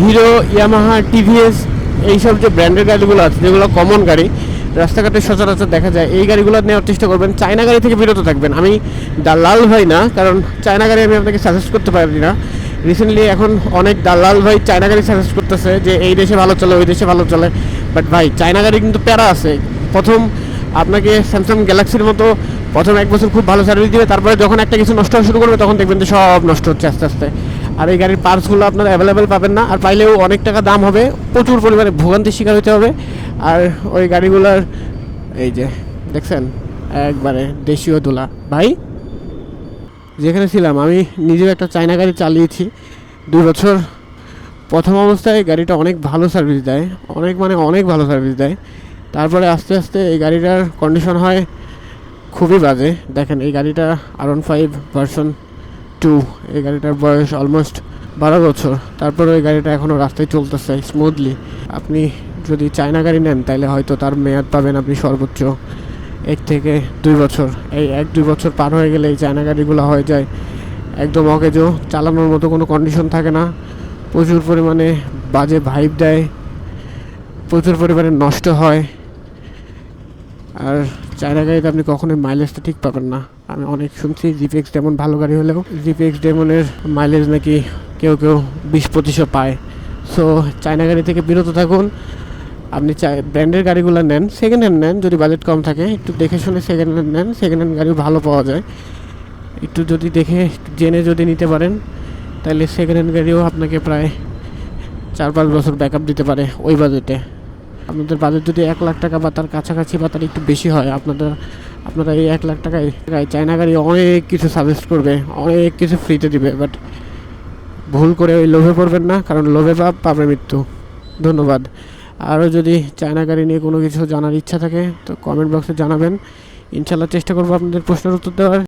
Hero, Yamaha, TVS এইসব যে ব্র্যান্ডের গাড়িগুলো আছে, যেগুলো কমন গাড়ি, রাস্তাঘাটে সচরাচর দেখা যায়, এই গাড়িগুলো নেওয়ার চেষ্টা করবেন। চায়না গাড়ি থেকে বিরত থাকবেন। আমি দালাল ভাই না, কারণ চায়না গাড়ি আমি আপনাকে সাজেস্ট করতে পারি না। রিসেন্টলি এখন অনেক দালাল ভাই চায়না গাড়ি সাজেস্ট করতেছে যে এই দেশে ভালো চলে, ওই দেশে ভালো চলে। বাট ভাই, চায়না গাড়ি কিন্তু প্যারা আছে। প্রথম আপনাকে স্যামসাং গ্যালাক্সির মতো প্রথম 1 বছর খুব ভালো সার্ভিস দিবে, তারপরে যখন একটা কিছু নষ্ট হওয়া শুরু করবে তখন দেখবেন যে সব নষ্ট হচ্ছে আস্তে আস্তে। আর এই গাড়ির পার্টসগুলো আপনারা অ্যাভেলেবেল পাবেন না, আর পাইলেও অনেক টাকা দাম হবে, প্রচুর পরিমাণে ভোগান্তির শিকার হতে হবে। আর ওই গাড়িগুলোর এই যে দেখছেন, একবারে দেশীয় দোলা। ভাই, যেখানে ছিলাম আমি নিজেও একটা চায়না গাড়ি চালিয়েছি 2 বছর। প্রথম অবস্থায় গাড়িটা অনেক ভালো সার্ভিস দেয়, অনেক ভালো সার্ভিস দেয়। তারপরে আস্তে আস্তে এই গাড়িটার কন্ডিশন হয় খুবই বাজে। দেখেন, এই গাড়িটা R15 ভার্সন 2, এই গাড়িটার বয়স অলমোস্ট 12 বছর। তারপরে ওই গাড়িটা এখনও রাস্তায় চলতেছে স্মুথলি। আপনি যদি চায়না গাড়ি নেন তাহলে হয়তো তার মেয়াদ পাবেন আপনি সর্বোচ্চ 1 থেকে 2 বছর। এই 1-2 বছর পার হয়ে গেলে এই চায়না গাড়িগুলো হয়ে যায় একদম অকেজো, চালানোর মতো কোনো কন্ডিশন থাকে না, প্রচুর পরিমাণে বাজে ভাইব দেয়, প্রচুর পরিমাণে নষ্ট হয়। আর চায়না গাড়িতে আপনি কখনোই মাইলেজটা ঠিক পাবেন না। আমি অনেক শুনছি জিপিএক্স ডেমন ভালো গাড়ি হলেও জিপিএক্স ডেমনের মাইলেজ নাকি কেউ 20-25 পায়। সো চায়না গাড়ি থেকে বিরত থাকুন। আপনি ব্র্যান্ডের গাড়িগুলো নেন, সেকেন্ড হ্যান্ড নেন, যদি বাজেট কম থাকে একটু দেখে শুনে সেকেন্ড হ্যান্ড নেন। সেকেন্ড হ্যান্ড গাড়িও ভালো পাওয়া যায়, একটু যদি দেখে জেনে যদি নিতে পারেন তাহলে সেকেন্ড হ্যান্ড গাড়িও আপনাকে প্রায় 4-5 বছর ব্যাকআপ দিতে পারে ওই বাজেটে। আপনাদের বাজেট যদি 1 লাখ টাকা বা তার কাছাকাছি বা তার একটু বেশি হয়, আপনারা এই 1 লাখ টাকায় চায়না গাড়ি অনেক কিছু সাজেস্ট করবে, অনেক কিছু ফ্রিতে দিবে। বাট ভুল করে ওই লোভে পড়বেন না, কারণ লোভে পাবে মৃত্যু। ধন্যবাদ। আরও যদি চায়না গাড়ি নিয়ে কোনো কিছু জানার ইচ্ছা থাকে তো কমেন্ট বক্সে জানাবেন। ইনশাল্লাহ চেষ্টা করবো আপনাদের প্রশ্নের উত্তর দেওয়ার।